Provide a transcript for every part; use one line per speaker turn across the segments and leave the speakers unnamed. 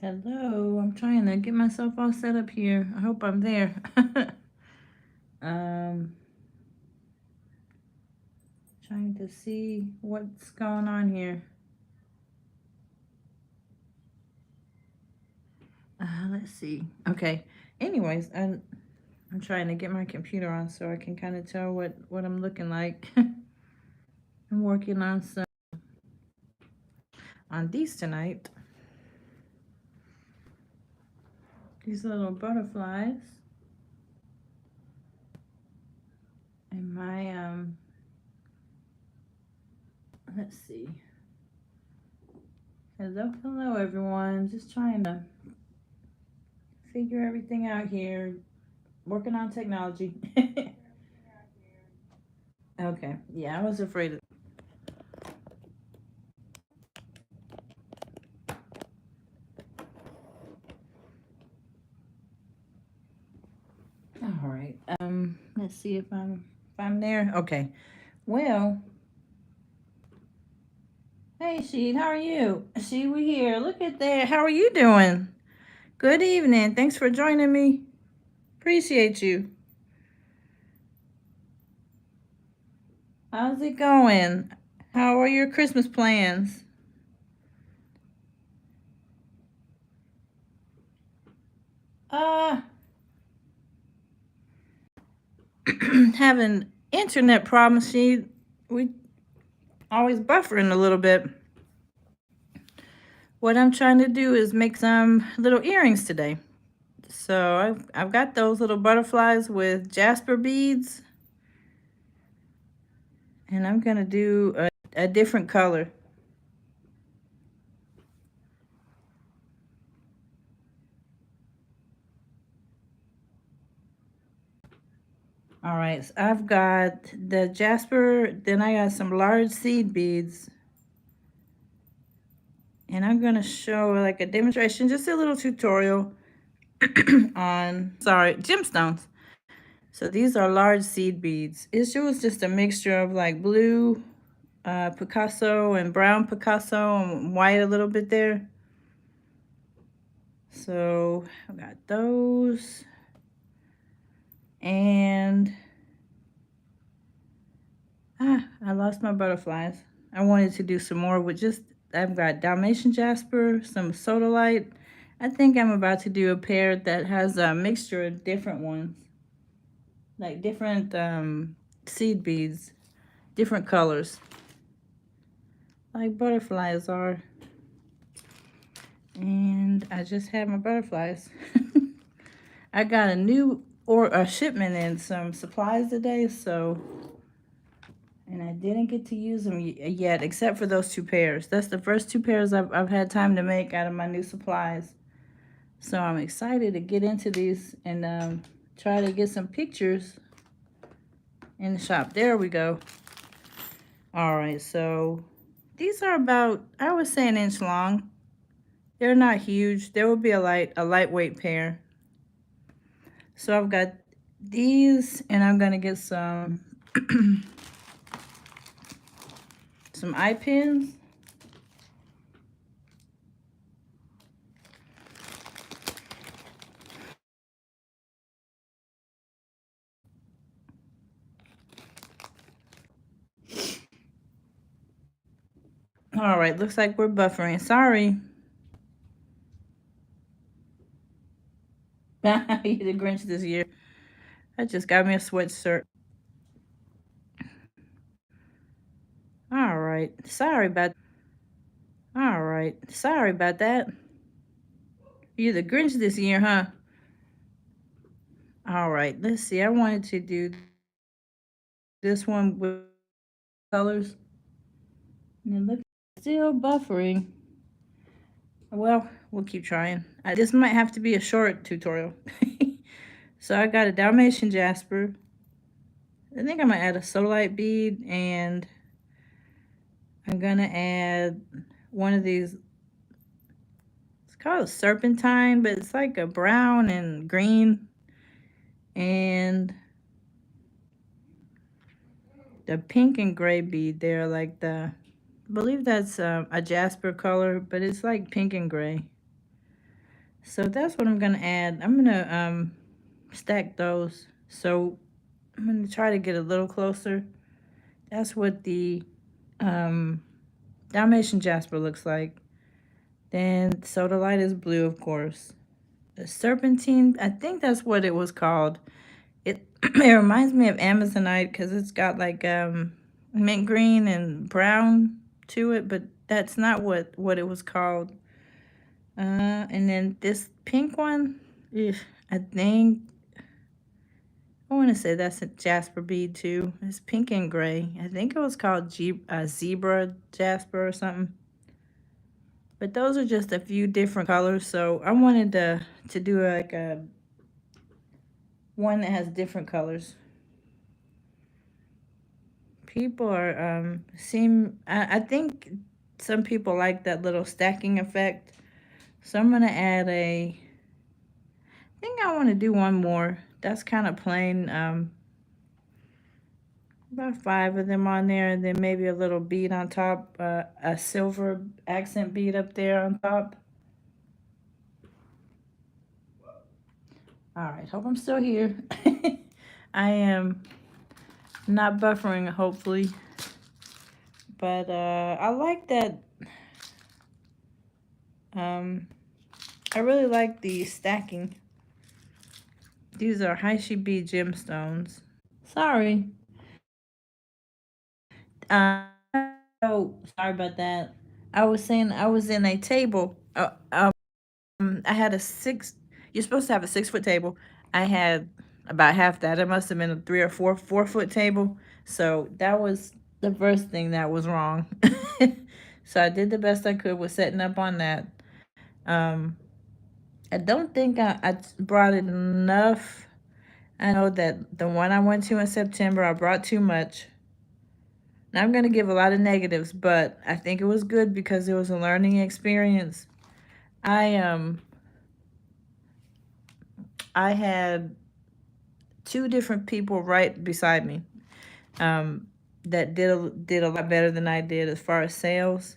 Hello, I'm trying to get myself all set up here. I hope I'm there. um, Trying to see what's going on here. Let's see. Okay. Anyways, I'm trying to get my computer on so I can kind of tell what I'm looking like. I'm working on some on these tonight. These little butterflies. And my let's see. Hello everyone. Just trying to figure everything out here. Working on technology. Okay. Yeah, I was afraid of. All right. Let's see if I'm there. Okay. Well, hey Sheed, how are you? Sheed, we here. Look at that. How are you doing? Good evening. Thanks for joining me. Appreciate you. How's it going? How are your Christmas plans? Uh, Having internet problems. We always buffering a little bit. What I'm trying to do is make some little earrings today. So I've got those little butterflies with jasper beads. And I'm going to do a different color. All right, so I've got the jasper, then I got some large seed beads. And I'm going to show like a demonstration, just a little tutorial on, gemstones. So these are large seed beads. It was just a mixture of like blue Picasso and brown Picasso and white a little bit there. So I've got those. And I lost my butterflies. I wanted to do some more with just, I've got Dalmatian jasper, some sodalite. I think I'm about to do a pair that has a mixture of different ones. Like different seed beads, different colors. Like butterflies are. And I just had my butterflies. I got a shipment and some supplies today, so, and I didn't get to use them yet, except for those 2 pairs. That's the first 2 pairs I've had time to make out of my new supplies. So I'm excited to get into these and try to get some pictures in the shop. There we go. All right, so these are about, I would say, 1 inch long. They're not huge. There will be a lightweight pair. So I've got these, and I'm gonna get some some eye pins. All right, looks like we're buffering. Sorry. You the Grinch this year. I just got me a sweatshirt. All right. Sorry about that. You the Grinch this year, huh? All right. Let's see. I wanted to do this one with colors. And it looks still buffering. Well, we'll keep trying. This might have to be a short tutorial. So I got a Dalmatian jasper. I think I'm gonna add a sodalite bead, and I'm gonna add one of these. It's called a serpentine, but it's like a brown and green. And the pink and gray bead there, like I believe that's a jasper color, but it's like pink and gray. So that's what I'm gonna add. I'm gonna stack those. So I'm gonna try to get a little closer. That's what the um, Dalmatian jasper looks like. Then soda light is blue, of course. The serpentine, I think that's what it was called. It it reminds me of Amazonite because it's got like mint green and brown to it, but that's not what it was called. And then this pink one, I think I want to say that's a jasper bead too. It's pink and gray. I think it was called zebra jasper or something. But those are just a few different colors. So I wanted to do like a one that has different colors. People are I think some people like that little stacking effect. So I'm gonna add I think I want to do one more. That's kind of plain. About 5 of them on there, and then maybe a little bead on top, a silver accent bead up there on top. All right, hope I'm still here. I am not buffering, hopefully, but I like that. Um, I really like the stacking. These are Haishi B gemstones. Sorry. Oh, sorry about that. I was saying I was in a table. I had a six. You're supposed to have a 6 foot table. I had about half that. It must have been a 3 or 4 foot table. So that was the first thing that was wrong. So I did the best I could with setting up on that. Um, I don't think I brought enough. I know that the one I went to in September, I brought too much. Now I'm going to give a lot of negatives, but I think it was good because it was a learning experience. I um I had 2 different people right beside me um, that did a lot better than I did as far as sales.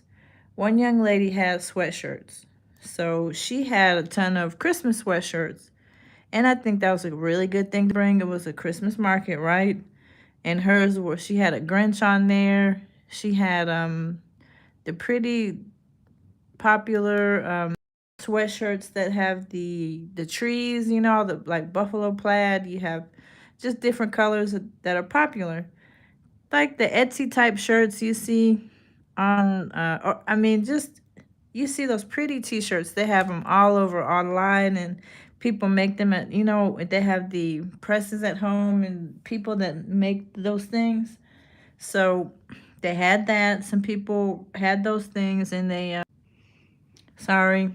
One young lady had sweatshirts, so she had a ton of Christmas sweatshirts, and I think that was a really good thing to bring. It was a Christmas market, right? And hers was she had a Grinch on there. She had the pretty popular sweatshirts that have the trees, the like buffalo plaid. You have just different colors that are popular, like the Etsy type shirts you see on. Or, I mean, just you see those pretty T-shirts. They have them all over online, and people make them at they have the presses at home and people that make those things. So they had that. Some people had those things, and they sorry.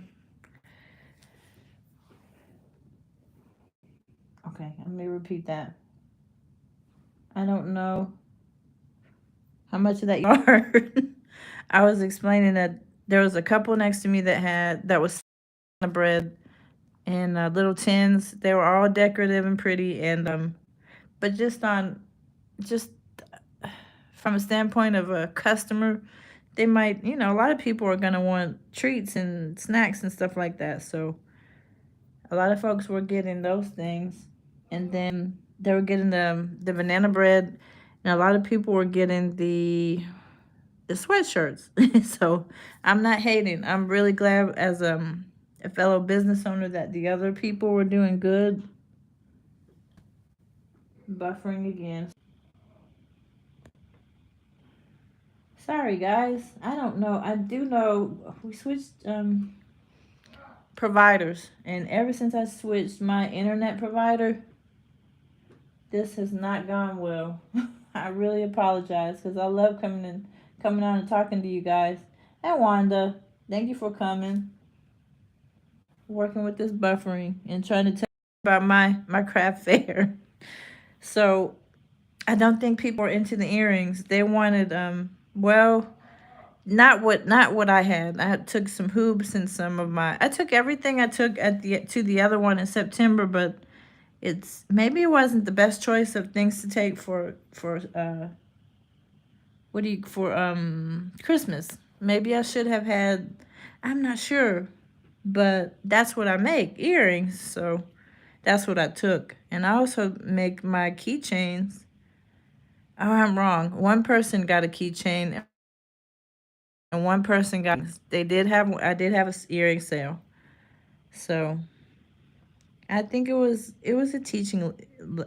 Okay, let me repeat that. I don't know how much of that you heard. I was explaining that there was a couple next to me that was the bread in little tins. They were all decorative and pretty, and but just from a standpoint of a customer, they might, a lot of people are gonna want treats and snacks and stuff like that. So a lot of folks were getting those things, and then they were getting the banana bread, and a lot of people were getting the sweatshirts. So I'm not hating. I'm really glad as a fellow business owner that the other people were doing good. Buffering again. Sorry guys. I don't know. I do know we switched providers, and ever since I switched my internet provider, this has not gone well. I really apologize because I love coming on and talking to you guys. And Wanda, thank you for coming, working with this buffering and trying to tell you about my craft fair. So I don't think people are into the earrings. They wanted well, not what I had. I took some hoops and some of my I took everything I took at the other one in September, but it's maybe it wasn't the best choice of things to take for what do you for Christmas. Maybe I should have had, I'm not sure. but that's what I make, earrings. So that's what I took. And I also make my keychains. Oh, I'm wrong. One person got a keychain and one person got, they did have, I did have a earring sale. So I think it was a teaching,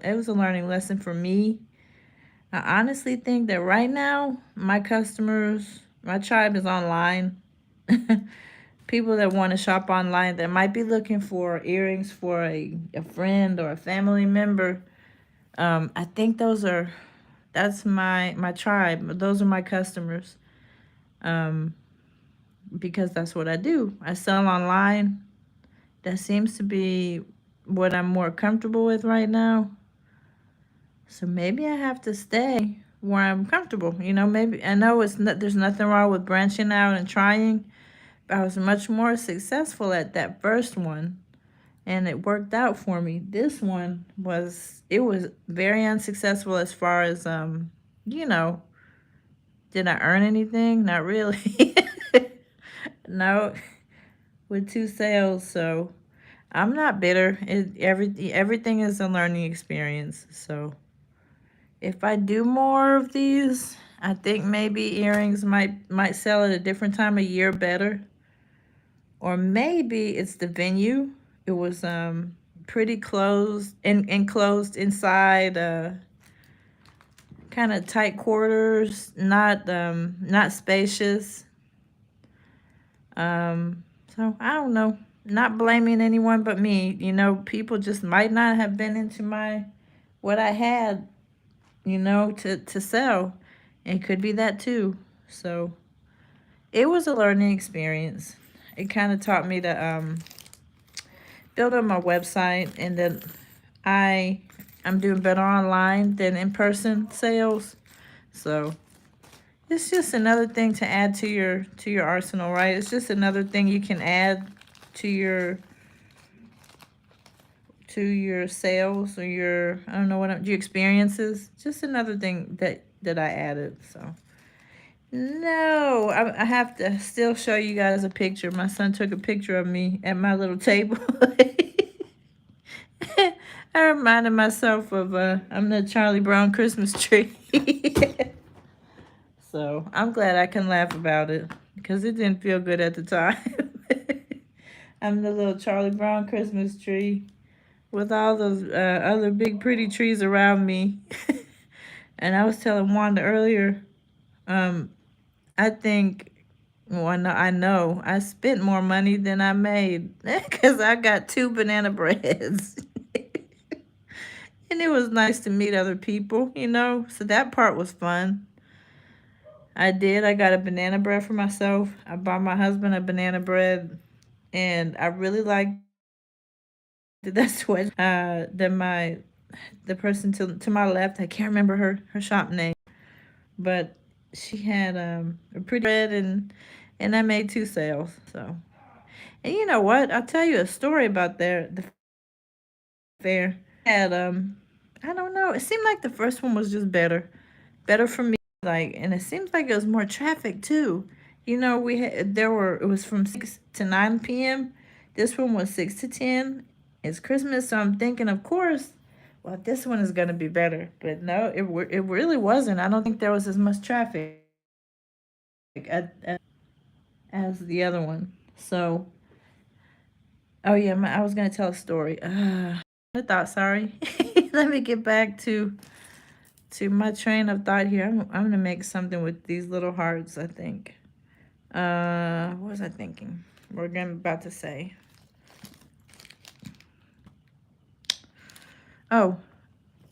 it was a learning lesson for me. I honestly think that right now my customers, my tribe is online. People that want to shop online that might be looking for earrings for a friend or a family member. I think that's my tribe. Those are my customers. Um, because that's what I do. I sell online. That seems to be what I'm more comfortable with right now. So maybe I have to stay where I'm comfortable. Maybe I know there's nothing wrong with branching out and trying. But I was much more successful at that first one, and it worked out for me. This one was very unsuccessful as far as you know, did I earn anything? Not really. No, with two sales, so I'm not bitter. Everything is a learning experience. So if I do more of these, I think maybe earrings might sell at a different time of year better. Or maybe it's the venue. It was pretty closed and enclosed inside kind of tight quarters, not spacious. So I don't know. Not blaming anyone but me. People just might not have been into my what I had, to sell. It could be that too. So it was a learning experience. It kind of taught me to build up my website, and then I'm doing better online than in person sales. So it's just another thing to add to your arsenal, right? It's just another thing you can add to your sales, or your, I don't know your experiences. Just another thing that I added. So no, I have to still show you guys a picture. My son took a picture of me at my little table. I reminded myself of I'm the Charlie Brown Christmas tree. So I'm glad I can laugh about it because it didn't feel good at the time. I'm the little Charlie Brown Christmas tree with all those other big pretty trees around me. And I was telling Wanda earlier, um, I think, well, I know I spent more money than I made because I got two banana breads. And it was nice to meet other people. So that part was fun. I did. I got a banana bread for myself. I bought my husband a banana bread, and I really liked it. That's what the person to my left, I can't remember her shop name, but she had a pretty bread, and I made two sales. So, and you know what? I'll tell you a story about the fair. Had I don't know. It seemed like the first one was just better for me. Like, and it seems like it was more traffic too. We had it was from 6 to 9 p.m. This one was 6 to 10. It's Christmas, so I'm thinking, of course, well, this one is gonna be better. But no, it really wasn't. I don't think there was as much traffic as the other one. So, oh yeah, I was gonna tell a story. I thought, sorry. Let me get back to my train of thought here. I'm gonna make something with these little hearts, I think. What was I thinking? We're gonna about to say. Oh,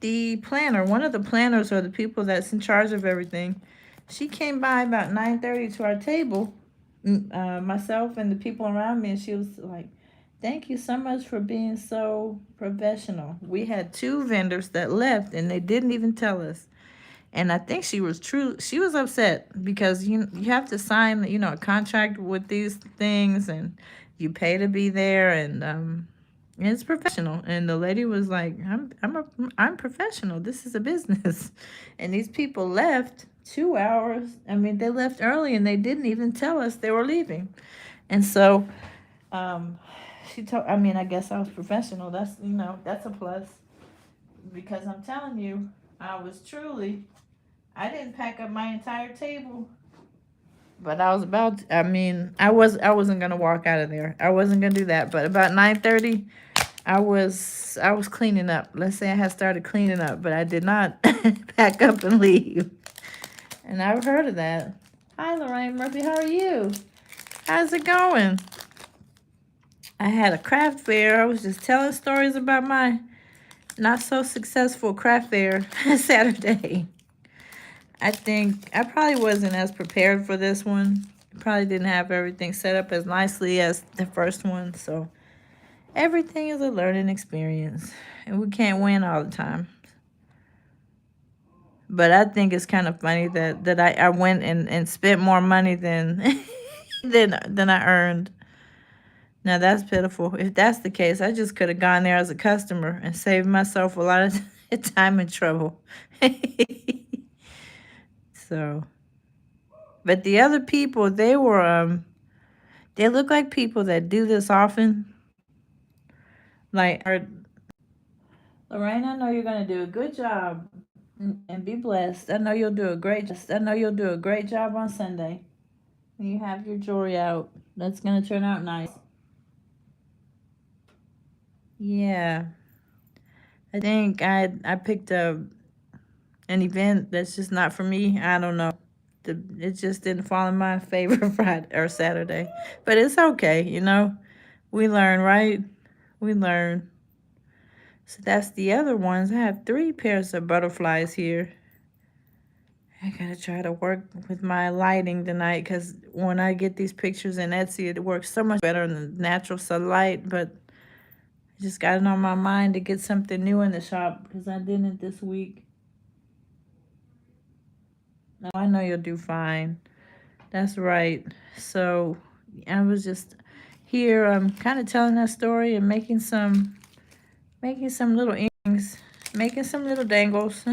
the planner, one of the planners, or the people that's in charge of everything, she came by about 9:30 to our table, myself and the people around me, and she was like, "Thank you so much for being so professional." We had two vendors that left, and they didn't even tell us. And I think she was upset because you have to sign, a contract with these things, and you pay to be there, and it's professional. And the lady was like, I'm professional. This is a business." And these people left 2 hours. I mean, they left early and they didn't even tell us they were leaving. And so Um, I mean, I guess I was professional. That's, that's a plus. Because I'm telling you, I didn't pack up my entire table. But I wasn't gonna walk out of there. I wasn't gonna do that. But about 9:30, I was cleaning up. Let's say I had started cleaning up, but I did not pack up and leave. And I've heard of that. Hi, Lorraine Murphy. How are you? How's it going? I had a craft fair. I was just telling stories about my not so successful craft fair Saturday. I think I probably wasn't as prepared for this one. Probably didn't have everything set up as nicely as the first one. So everything is a learning experience. And we can't win all the time. But I think it's kind of funny that I went and spent more money than than I earned. Now that's pitiful. If that's the case, I just could have gone there as a customer and saved myself a lot of time and trouble. So, but the other people, they look like people that do this often. Like, Lorraine, I know you're gonna do a good job and be blessed. I know you'll do a great job on Sunday. When you have your jewelry out, that's gonna turn out nice. Yeah, I think I picked an event that's just not for me. I don't know. It just didn't fall in my favor Friday or Saturday, but it's okay. We learn, right? We learn. So that's the other ones. I have 3 pairs of butterflies here. I gotta try to work with my lighting tonight because when I get these pictures in Etsy, it works so much better in the natural sunlight. But I just got it on my mind to get something new in the shop because I didn't this week. No, I know you'll do fine. That's right. So I was just here, kind of telling that story and making some little earrings, making some little dangles.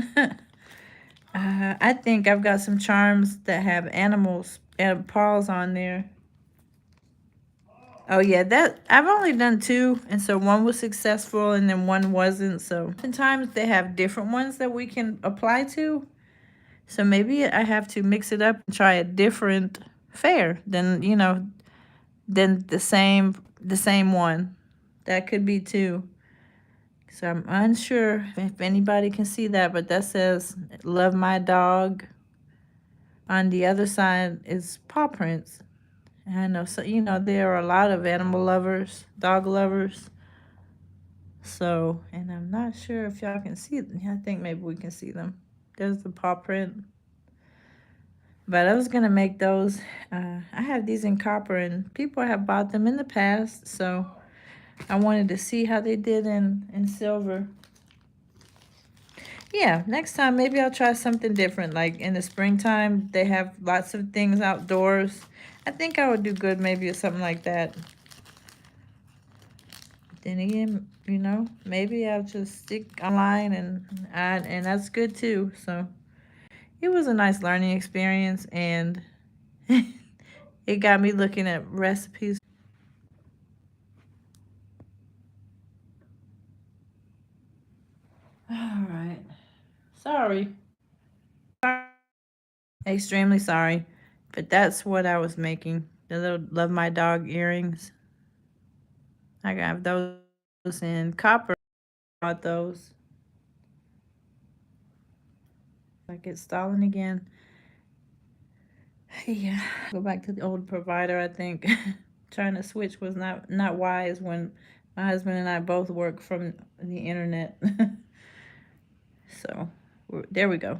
I think I've got some charms that have animals and paws on there. Oh yeah, that I've only done 2, and so one was successful and then one wasn't. So sometimes they have different ones that we can apply to. So maybe I have to mix it up and try a different fair than the same one. That could be 2. So I'm unsure if anybody can see that, but that says "Love my dog." On the other side is paw prints. And I know, so there are a lot of animal lovers, dog lovers. So, and I'm not sure if y'all can see them. I think maybe we can see them. There's the paw print. But I was gonna make those. I have these in copper, and people have bought them in the past. So I wanted to see how they did in silver. Yeah, next time maybe I'll try something different. Like in the springtime, they have lots of things outdoors. I think I would do good maybe with something like that. Then again, maybe I'll just stick online and that's good too. So it was a nice learning experience and it got me looking at recipes. All right. Sorry. Extremely sorry. But that's what I was making. The little Love My Dog earrings. I got those in copper. Bought those. Like it's stalling again. Yeah, go back to the old provider. I think trying to switch was not wise when my husband and I both work from the internet. So there we go.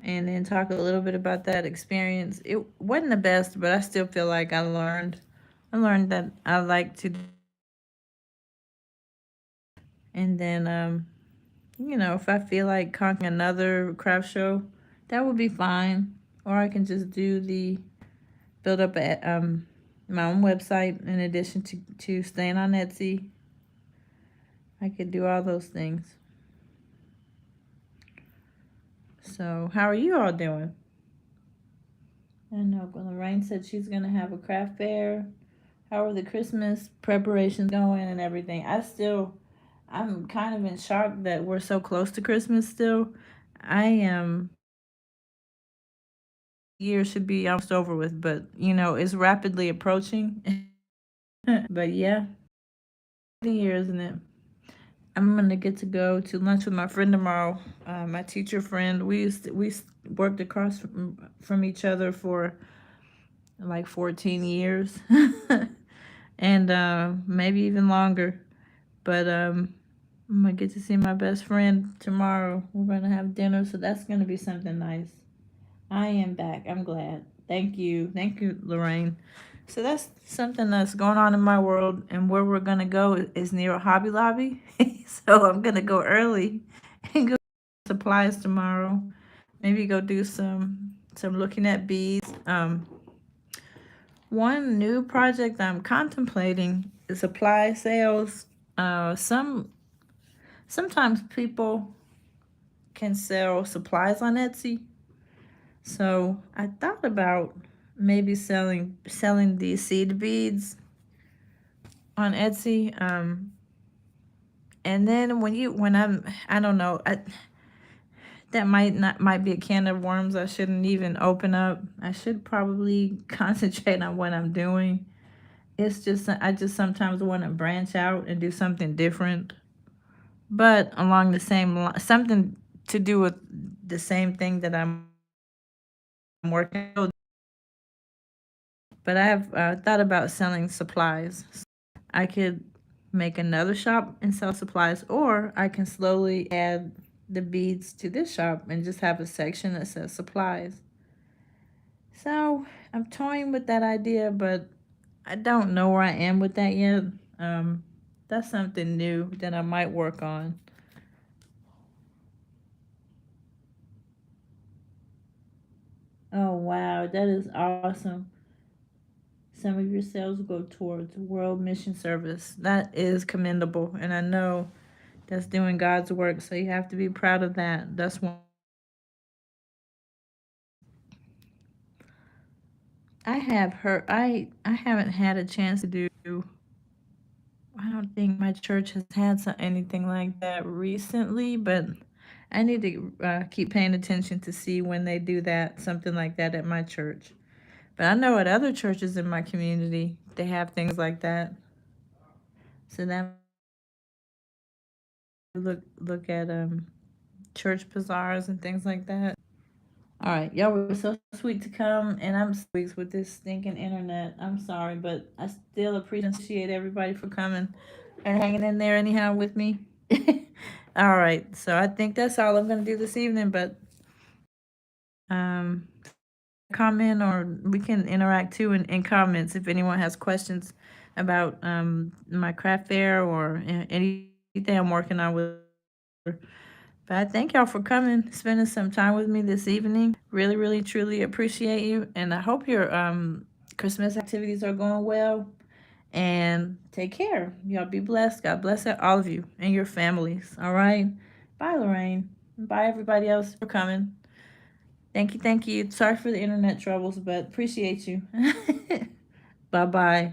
And then talk a little bit about that experience. It wasn't the best, but I still feel like I learned. I learned that I like to. And then, if I feel like conquering another craft show, that would be fine. Or I can just build up my own website in addition to staying on Etsy. I could do all those things. So how are you all doing? I know Lorraine said she's gonna have a craft fair. How are the Christmas preparations going and everything? I'm kind of in shock that we're so close to Christmas still. I am. Year should be almost over with, but it's rapidly approaching. But yeah, the year, isn't it? I'm gonna get to go to lunch with my friend tomorrow. My teacher friend. We worked across from each other for like 14 years, and maybe even longer. But I'm gonna get to see my best friend tomorrow. We're gonna have dinner, so that's gonna be something nice. I am back. I'm glad. Thank you, Lorraine. So that's something that's going on in my world, and where we're gonna go is near a Hobby Lobby. So I'm gonna go early and go supplies tomorrow. Maybe go do some looking at beads. One new project I'm contemplating is supply sales. Sometimes people can sell supplies on Etsy. So I thought about maybe selling these seed beads on Etsy. And then I don't know, that might be a can of worms I shouldn't even open up. I should probably concentrate on what I'm doing. It's just I just sometimes want to branch out and do something different, but along the same line, something to do with the same thing that I'm working on. But I have thought about selling supplies. I could make another shop and sell supplies, or I can slowly add the beads to this shop and just have a section that says supplies. So I'm toying with that idea, but I don't know where I am with that yet. Um, that's something new that I might work on. Oh, wow, that is awesome. Some of your sales go towards World Mission Service. That is commendable, and I know that's doing God's work, so you have to be proud of that. That's one. I haven't had a chance to do. I don't think my church has had anything like that recently, but I need to keep paying attention to see when they do that, something like that at my church. But I know at other churches in my community, they have things like that. So that look at church bazaars and things like that. All right, y'all were so sweet to come, and I'm weeks with this stinking internet. I'm sorry, but I still appreciate everybody for coming and hanging in there anyhow with me. All right, so I think that's all I'm gonna do this evening. But um, comment, or we can interact too in comments if anyone has questions about my craft fair or anything I'm working on with. But I thank y'all for coming, spending some time with me this evening. Really, really, truly appreciate you. And I hope your Christmas activities are going well. And take care. Y'all be blessed. God bless all of you and your families. All right. Bye, Lorraine. Bye, everybody else for coming. Thank you. Thank you. Sorry for the internet troubles, but appreciate you. Bye bye.